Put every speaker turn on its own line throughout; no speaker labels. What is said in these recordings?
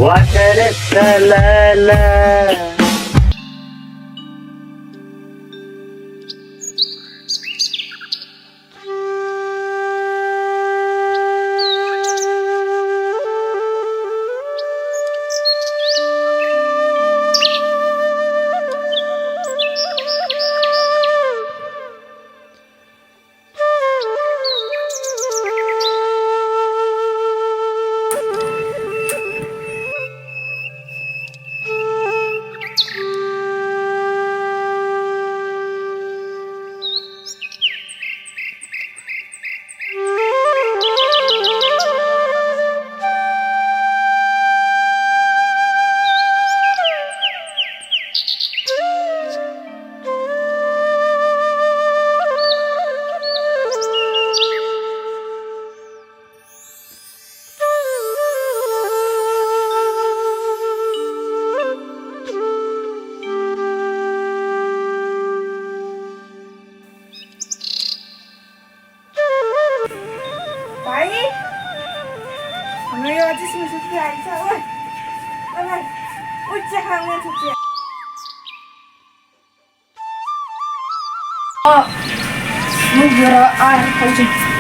water salala.
भाइ हाम्रो यो अझै सुसुकी आइन्छ ओइ ओइ भाइ उच्च खाउने छ चिया मुख धोएर आएर खाउँछु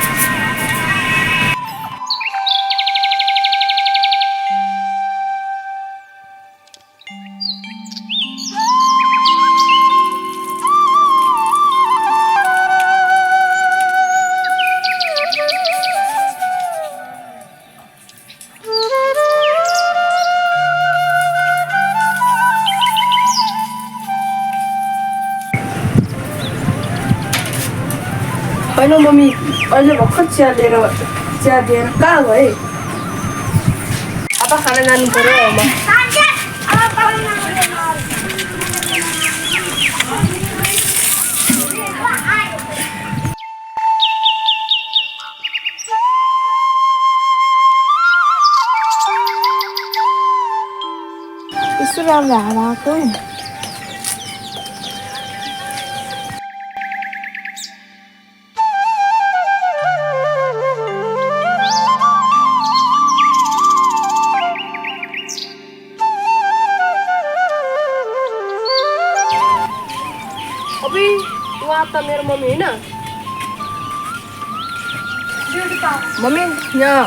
होइन मम्मी अहिले भर्खर चिया दिएर कहाँ गए अब खाना जानु पर्यो म यस्तो राम्रो हावा आएको अभी वहाँ त मेरो मम्मी होइन मम्मी यहाँ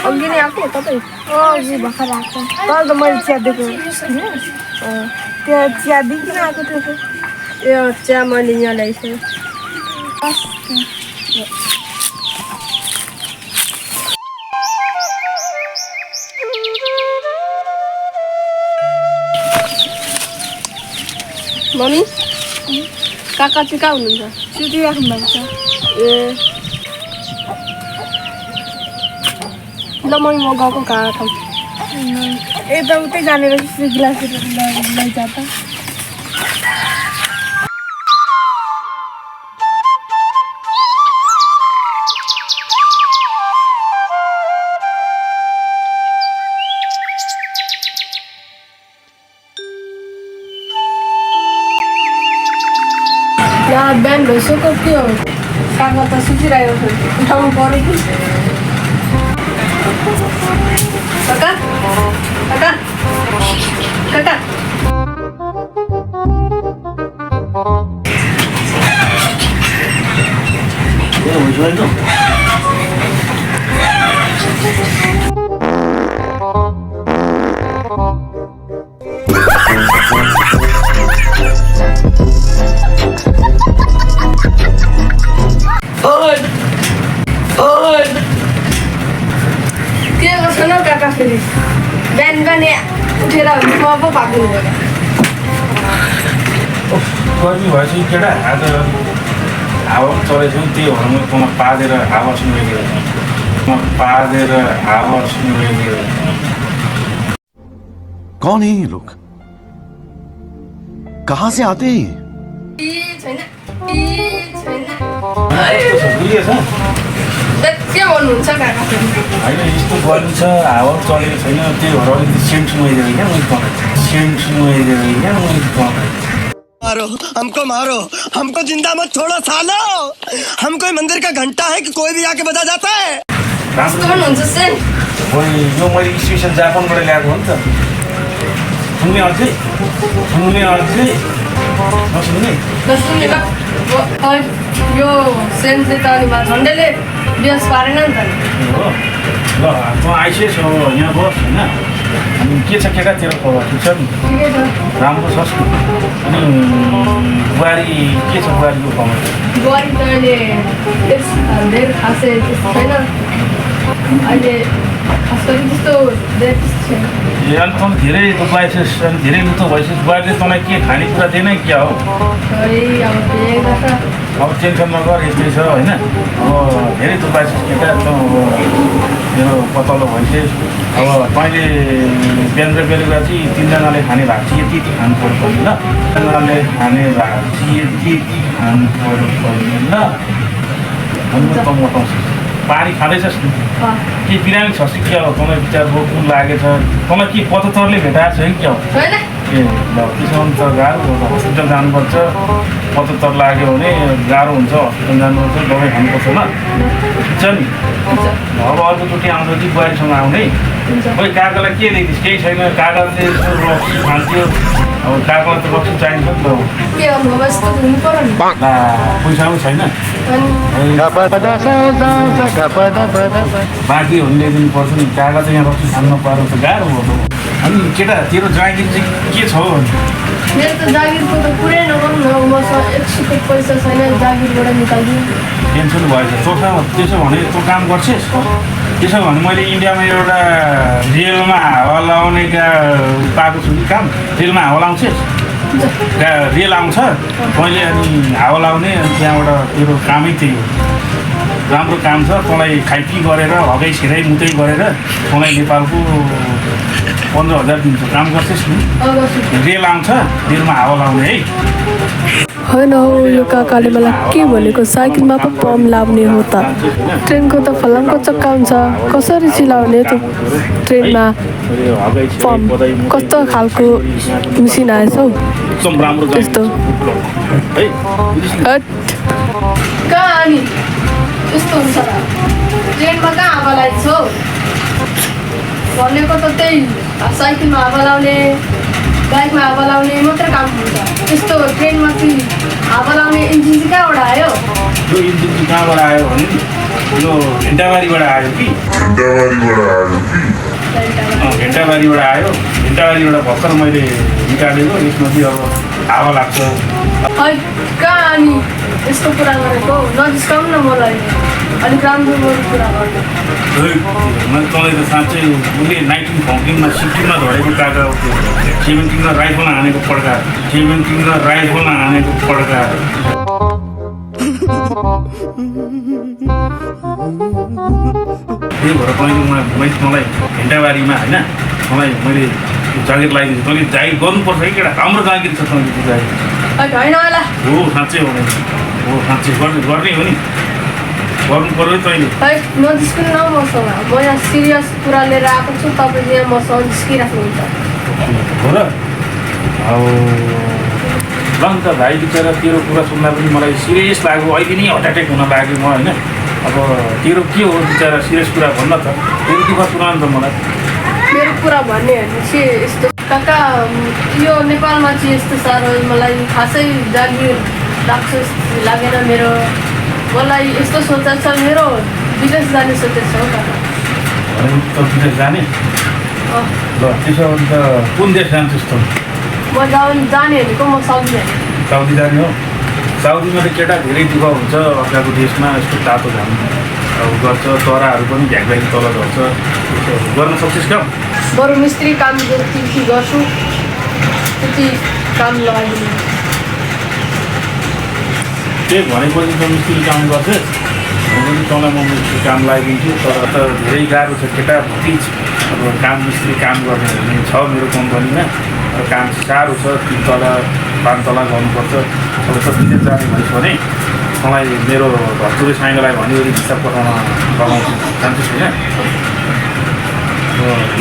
अघि नै आएको तपाईँ अघि भर्खर आएको तर त मैले चिया दिएको त्यहाँ चिया दिइकन आएको थियो यो चिया मैले यहाँ ल्याइसकेँ मम्मी काका चाहिँ कहाँ हुनुहुन्छ सुतिराख्नु भएको छ ए ल मम्मी म गाउँको कहाँ ठाउँ यताउतै जानेर गिलासहरू लैजा त यहाँ बिहान भइसक्यो के हो काका त सुतिरहेको थियो उठाउनु पऱ्यो कि काका काका काका के गर्छ न काका फेरि बिहान बिहान उठेर म पो भाग्नु भयो
गर्मी भएपछि केटा आज हावा चलेको छु त्यही भएर म पादेर हावा सुनिरहेको छु म पादेर हावा सुनिरहेको छु
कौन है ये लोग कहाँ से आते हैं
छैन के भन्नुहुन्छ काका
होइन यस्तो गर्मी छ हावा चलेको छैन त्यही भएर अलिकति सेन्ट सुनाइदियो क्या मैले बनाएको सेन्ट सुनाइदियो क्या मैले बनाएको
मारो मारो हमको जिंदा मत छोड़ो सालो हम कोई मंदिर का घंटा है कि कोई भी आके बजा जाता है
कस्तो भन्नुहुन्छ सेन
यो मैले स्पेसल जापानबाट ल्याएको हो नि त सुन्ने अझै नसुन्ने
यो सेन्ट चाहिँ त अनि झन्डैले बिहास पारेन नि त
हो ल म आइसिएस हो यहाँ बस होइन अनि के छ केटा तेरो खबर ठिक छ नि
ठिकै छ
राम्रो छ अनि बुहारी के छ बुहारीको खबर
बुहारी त अहिले धेरै खासै त्यस्तो छैन अहिले खास गरी त्यस्तो धेरै त्यस्तो छैन
ए अनि तँ धेरै दुखाइसिस अनि धेरै लुतो भइसिस बुहारीले तँलाई के खानेकुरा दिएन क्या हो
खै अब त्यही गर्छ
अब टेन्सन नगर यस्तै छ होइन अब धेरै दुखाइसिस केटा त मेरो पतलो भइसिस अब तैँले बिहान र बेलुका चाहिँ तिनजनाले खाने भएको चाहिँ यति खानु पऱ्यो पनि ल तिनजनाले खाने भएको चाहिँ यति खानु पऱ्यो पनि ल अनि त मोटाउँछु पानी खाँदैछस् नि के बिरामी छ कि क्या हो तँलाई विचार रोक्नु लागेछ तँलाई के पततरले भेटाएको छ कि क्या हो
छैन
ए ल त्यसो भने त गाह्रो हो त हस्पिटल जानुपर्छ पतहत्तर लाग्यो भने गाह्रो हुन्छ हस्पिटल जानुपर्छ दबाई खानुपर्छ ल ठिक छ नि अब अर्कोचोटि आउँछ कि बुहारीसँग आउने खोइ काकालाई के ल्याइदिस् केही छैन काकाले रक्सी खान्थ्यो अब काकालाई त रक्सी चाहिन्छ नि त
के गर्नु अब यस्तो हुनु पर्यो नि
पैसा पनि छैन बाँकी हो भने ल्याइदिनु पर्छ नि काका चाहिँ यहाँ रक्सी खानु नपाएर त गाह्रो हो त अनि केटा तेरो जागिर चाहिँ के छ भने
मेरो त जागिरको त पुरै नगरौँ न मसँग 1 सुको पैसा छैन जागिरबाट निकाल्दिनु
टेन्सन भएछ त्यसो भने तँ काम गर्छस् त्यसो भने मैले इन्डियामा एउटा रेलमा हावा लाउने पाएको छु कि काम रेलमा हावा लाउँछस् रेल आउँछ मैले अनि हावा लाउने अनि त्यहाँबाट तेरो कामै त्यही हो राम्रो काम छ तँलाई खाइपी गरेर हगाइ छिराइ मुतै गरेर तँलाई नेपालको 15,000 दिन्छ काम गर्छस् नि रेल आउँछ रेलमा हावा लाउने है
होइन हौ यो काकाले मलाई के भनेको साइकलमा पो पम्प लाउने हो त ट्रेनको त फलामको चक्का हुन्छ कसरी चिलाउने त्यो ट्रेनमा पम्प कस्तो खालको मिसिन आएछ हौ
एकदम राम्रो
त्यस्तो
है
हट
कहाँ अनि यस्तो हुन्छ त ट्रेनमा कहाँ हावा लगाइन्छ हौ भनेको त त्यही साइकलमा हावा लाउने बाइकमा हावा लाउने मात्र काम हुन्छ त्यस्तो ट्रेनमा चाहिँ हावा लाउने इन्जिन चाहिँ कहाँबाट आयो
यो इन्जिन चाहिँ कहाँबाट आयो भने यो भेन्टाबारीबाट आयो कि भेन्टाबारीबाट आयो भेन्टाबारीबाट भर्खर मैले निकालेको यसमा चाहिँ अब हावा लाग्छ
है कहाँ अनि यस्तो कुरा गरेको नजिस्काउनु न मलाई अलिक राम्रो कुरा गर्नु
मैले तँलाई त साँच्चै उसले 19 फङ्किङमा 16मा धरेको काका 17मा राइफलमा हानेको पड्का 17मा राइफलमा हानेको पड्का त्यही भएर तैँले मलाई भेन्टाबारीमा होइन मलाई मैले जागिर लगाइदिन्छु तैँले जागिर गर्नुपर्छ कि केटा राम्रो जागिर छ तैँले त्यो जागिर
होइन होला
हो साँच्चै हो हो साँच्चै गर्ने हो नि गर्नु पऱ्यो नि तैँले
है नजिस्किनु न मसँग म यहाँ सिरियस कुरा लिएर आएको छु तपाईँले यहाँ मसँग जिस्किराख्नुहुन्छ
हो र अब ल नि त भाइ बिचरा तेरो कुरा सुन्दा पनि मलाई सिरियस लाग्यो अहिले नै हार्ट एट्याक हुन लाग्यो म होइन अब तेरो के हो बिचरा सिरियस कुरा भन्न त तेरो दुःख सुना नि त मलाई
मेरो कुरा भन्ने भनेपछि यस्तो काका यो नेपालमा चाहिँ यस्तो साह्रो मलाई खासै जागिर लाग्छ लागेन मेरो मलाई यस्तो सोचाइ छ मेरो विदेश जाने सोचेको छ हौ काका
त विदेश जाने ल त्यसो भने त कुन देश जान्छस् त
म जाने भनेको म साउदी
साउदी जाने हो साउदीमा त केटा धेरै दुःख हुन्छ अर्काको देशमा यस्तो तातो घाम अब गर्छ चराहरू पनि भ्यागभ्यागी तल झर्छ गर्न सक्छस् काम
बरु मिस्त्री काम जति गर्छु त्यति काम लगाइदिनु
त्यही भनेपछि त मिस्त्री काम गर्छस् भने पनि तँलाई म मिस्त्री काम लगाइदिन्छु तर त धेरै गाह्रो छ केटा प्लिज अब काम मिस्त्री काम गर्ने भन्ने छ मेरो कम्पनीमा र काम साह्रो छ 3 तला 5 तला गर्नुपर्छ अब त विदेश जाने भनिस् भने तँलाई मेरो धर्तुरे साइँलाई भनिवरी हिसाब पठाउन लगाउँछु जान्छस् होइन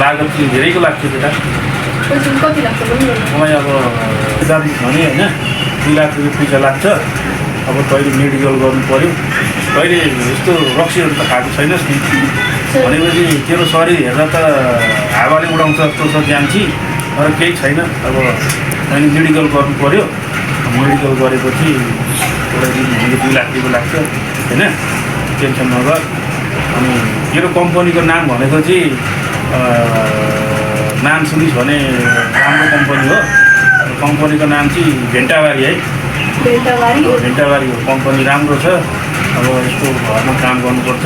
लागत चाहिँ धेरैको लाग्छ केटा
कति लाग्छ पनि
मलाई अब जान्छस् भने होइन 2 लाख रुपियाँ पैसा लाग्छ अब तैँले मेडिकल गर्नु पऱ्यो तैँले यस्तो रक्सीहरू त खाएको छैनस् नि भनेपछि तेरो शरीर हेर्दा त हावाले उडाउँछ जस्तो छ ज्यान्ची तर केही छैन अब मैले मेडिकल गर्नु पऱ्यो मेडिकल गरेपछि एउटा दिन हामीले 2 लाख रुपियाँ लाग्छ होइन टेन्सन नगर अनि मेरो कम्पनीको नाम भनेको चाहिँ नाम सुनिस् भने राम्रो कम्पनी हो कम्पनीको नाम चाहिँ भेन्टाबारी है भेन्टाबारी हो कम्पनी राम्रो छ अब यसको घरमा काम गर्नुपर्छ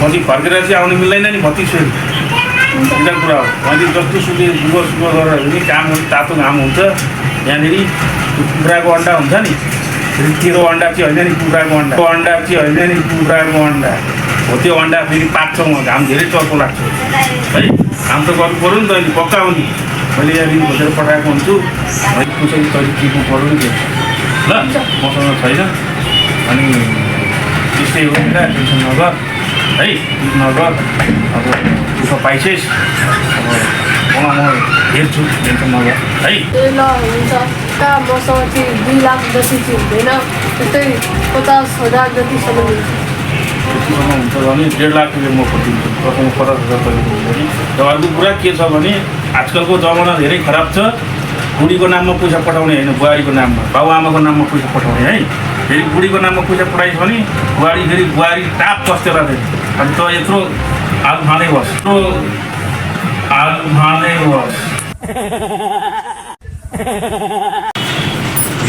पछि फर्केर चाहिँ आउनु मिल्दैन नि 32 फेरि सिधा कुरा हो मैले जस्तो सुके सुगर गरेर पनि काम तातो घाम हुन्छ यहाँनिर कुखुराको अन्डा हुन्छ नि फेरि तेरो अन्डा चाहिँ होइन नि कुखुराको अन्डा चाहिँ होइन नि कुखुराको अन्डा हो त्यो अन्डा फेरि पाक्छ घाम धेरै चर्को लाग्छ है काम त गर्नु पऱ्यो नि त अहिले पक्का हो नि मैले यहाँ दिन खोजेर पठाएको हुन्छु मैले कसरी तैँले टिप्नु पऱ्यो नि त्यो ल मसँग छैन अनि त्यस्तै हो नि त टेन्सन नगर है नगर अब दुःख पाइछेस् अब म हेर्छु टेन्सन नगर है
ल हुन्छ कहाँ मसँग चाहिँ 2 लाख जति चाहिँ हुँदैन त्यस्तै 50,000 जतिसम्म हुन्छ
त्यतिसम्म हुन्छ भने 1.5 लाख रुपियाँ म खोजिदिन्छु प्रथम 50,000 तैँले दिनु र अर्को कुरा के छ भने आजकलको जमाना धेरै खराब छ बुढीको नाममा पैसा पठाउने होइन बुहारीको नाममा बाबुआमाको नाममा पैसा पठाउने है फेरि बुढीको नाममा पैसा पठाइस् भने बुहारी टाप कस्तेर फेरि अनि त यत्रो आलु खाँदै बस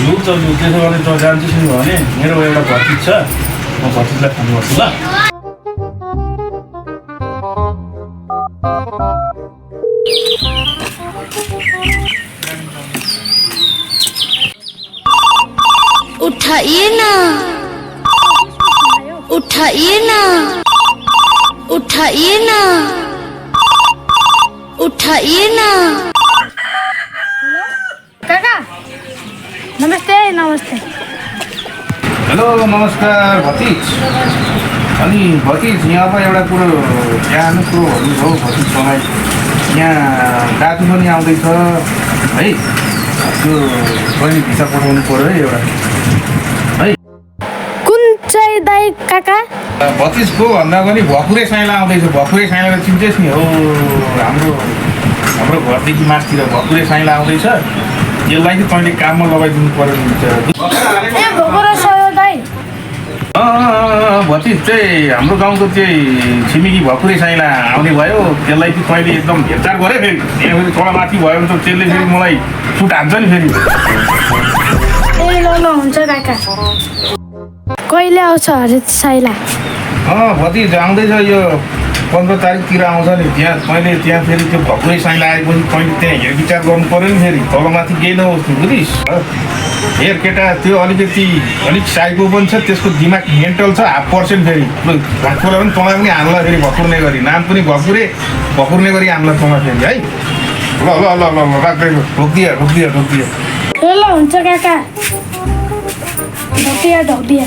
लु त लु त्यसो भने त जान्छस् नि भने मेरो एउटा भतिज छ म भतिजलाई फोन गर्छु ल
उठाइए ना उठाइए ना उठाइए ना उठाइए ना
काका नमस्ते नमस्ते
हेलो नमस्कार भतिज अनि भतिज यहाँ अब एउटा कुरो सानो कुरो भन्नु छ भतिजसँगै यहाँ दाजु पनि आउँदैछ है त्यो बहिनी भिसा पठाउनु पऱ्यो है एउटा है
कुन चाहिँ दाइ काका
भतिजको भन्दा पनि भकुरे साइला आउँदैछ भकुरे साइला चिन्छस् नि हो हाम्रो घरदेखि मासतिर भकुरे साइला आउँदैछ यसलाई चाहिँ तैँले काममा लगाइदिनु पऱ्यो भतिज चाहिँ हाम्रो गाउँको चाहिँ छिमेकी भकुरे साइला आउने भयो त्यसलाई चाहिँ तैँले एकदम हेरचाह गरे फेरि त्यहाँ फेरि थोडा माथि भयो भने त त्यसले फेरि मलाई सुट हान्छ नि फेरि
ल हुन्छ काका कहिले आउँछ अरे साइला
भतिज आउँदैछ यो 15 तारिकतिर आउँछ नि तैँले त्यहाँ फेरि त्यो भकुरे साइला आएपछि तैँले त्यहाँ हेरविचार गर्नु पऱ्यो नि फेरि तल माथि केही नहोस् बुझिस् हेर केटा त्यो अलिक साइको पनि छ त्यसको दिमाग मेन्टल छ 0.5% फेरि भकुरा पनि तँलाई पनि हान्ला फेरि भकुर्ने गरी नाम पनि भकुर्ने गरी हान्ला तँलाई फेरि है ल राख्दै रोकिदियो
ल हुन्छ काका ढोकिया